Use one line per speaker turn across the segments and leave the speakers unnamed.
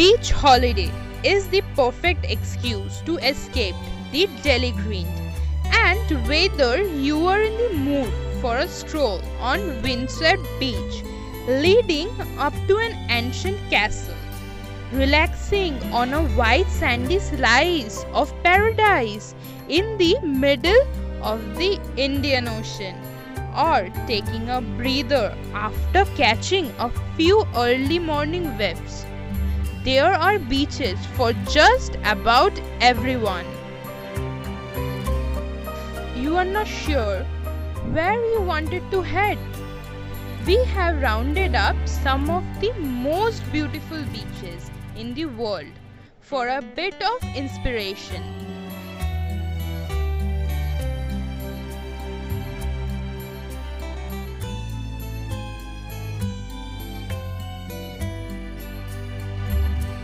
Beach holiday is the perfect excuse to escape the Delhi grind, and whether you are in the mood for a stroll on windswept beach leading up to an ancient castle, relaxing on a white sandy slice of paradise in the middle of the Indian Ocean, or taking a breather after catching a few early morning whips, there are beaches for just about everyone. You are not sure where you wanted to head? We have rounded up some of the most beautiful beaches in the world for a bit of inspiration.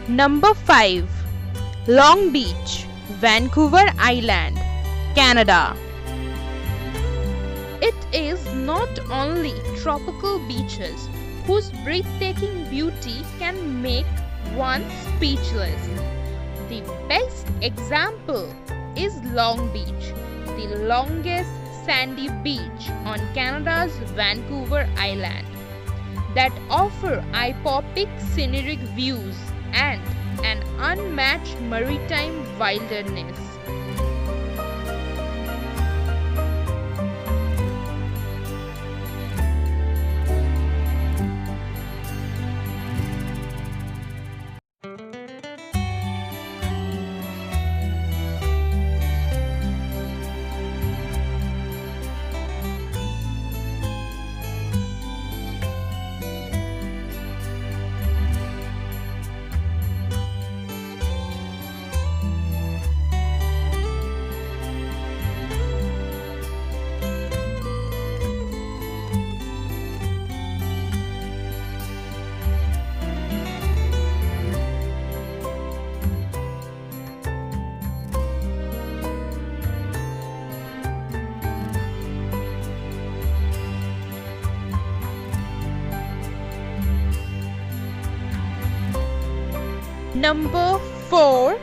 Number 5. Long Beach, Vancouver Island, Canada. It is not only tropical beaches whose breathtaking beauty can make one speechless. The best example is Long Beach, the longest sandy beach on Canada's Vancouver Island, that offer eye-popping scenic views and an unmatched maritime wilderness. Number 4.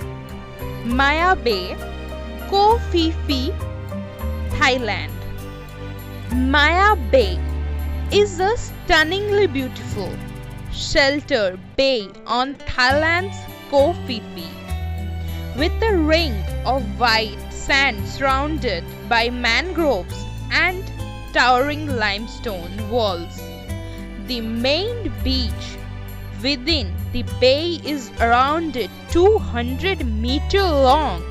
Maya Bay, Koh Phi Phi, Thailand. Maya Bay is a stunningly beautiful, sheltered bay on Thailand's Koh Phi Phi, with a ring of white sand surrounded by mangroves and towering limestone walls. The main beach within the bay is around 200-meter long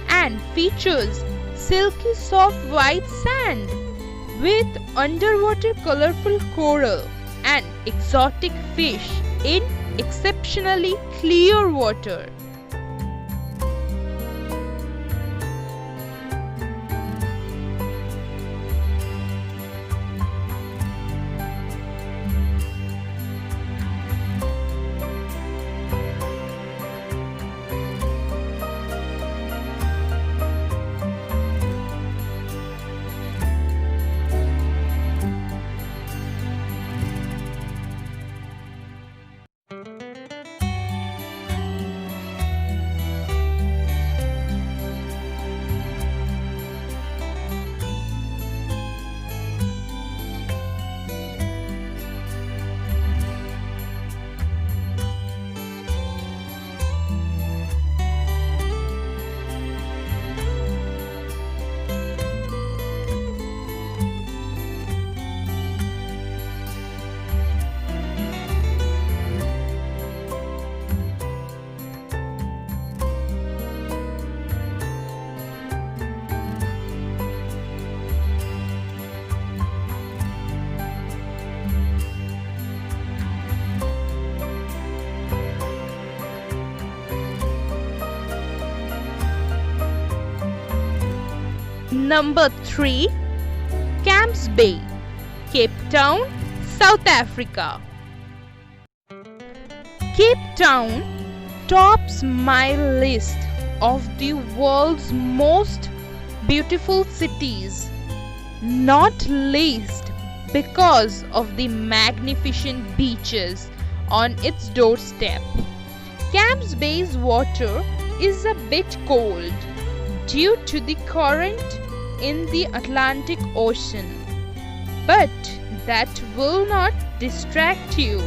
and features silky soft white sand with underwater colorful coral and exotic fish in exceptionally clear water. Number 3. Camps Bay, Cape Town, South Africa. Cape Town tops my list of the world's most beautiful cities, not least because of the magnificent beaches on its doorstep. Camps Bay's water is a bit cold due to the current in the Atlantic Ocean, but that will not distract you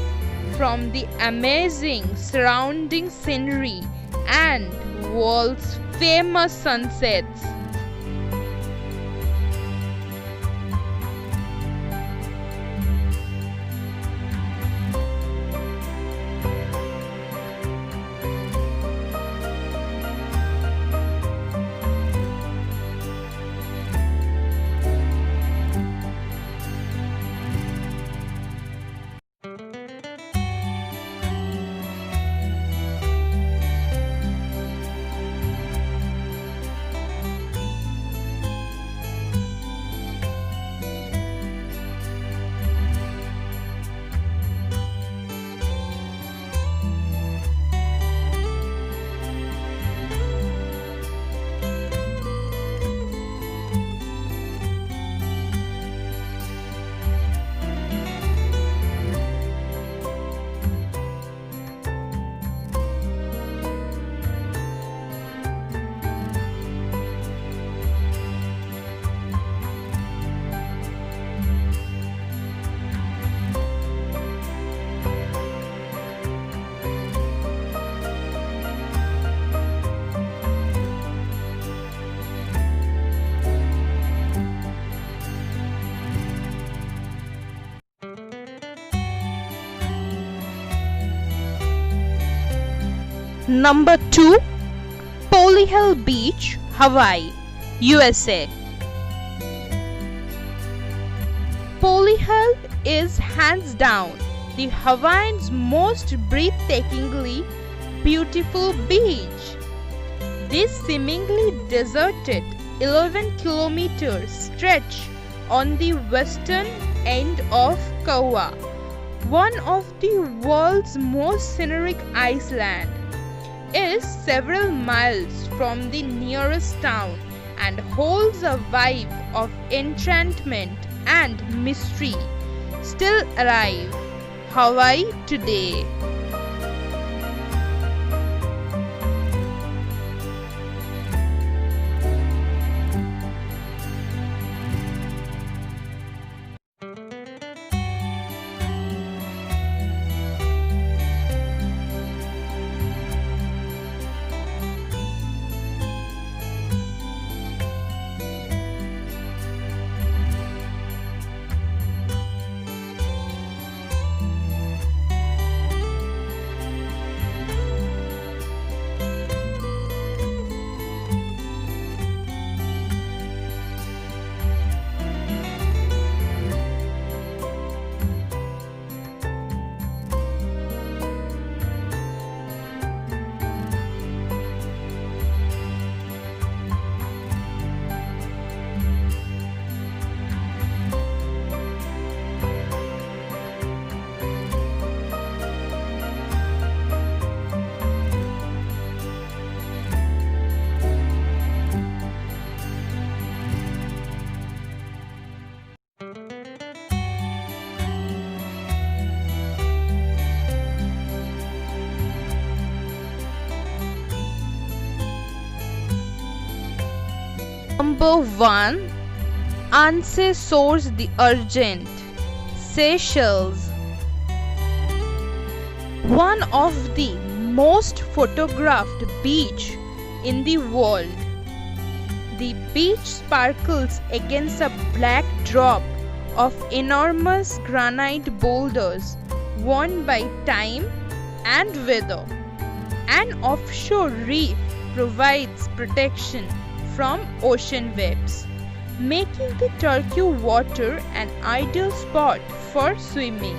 from the amazing surrounding scenery and world's famous sunsets. Number 2. Polyhill Beach, Hawaii, USA. Polyhill is hands down the Hawaiian's most breathtakingly beautiful beach. This seemingly deserted 11-kilometer stretch on the western end of Kauai, one of the world's most scenic islands, is several miles from the nearest town and holds a vibe of enchantment and mystery still alive. Hawaii today. Number 1. Anse Source the Urgent, Seychelles. One of the most photographed beach in the world. The beach sparkles against a black drop of enormous granite boulders worn by time and weather. An offshore reef provides protection from ocean waves, making the turquoise water an ideal spot for swimming.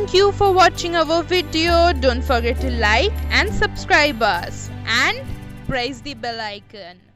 Thank you for watching our video. Don't forget to like and subscribe us and press the bell icon.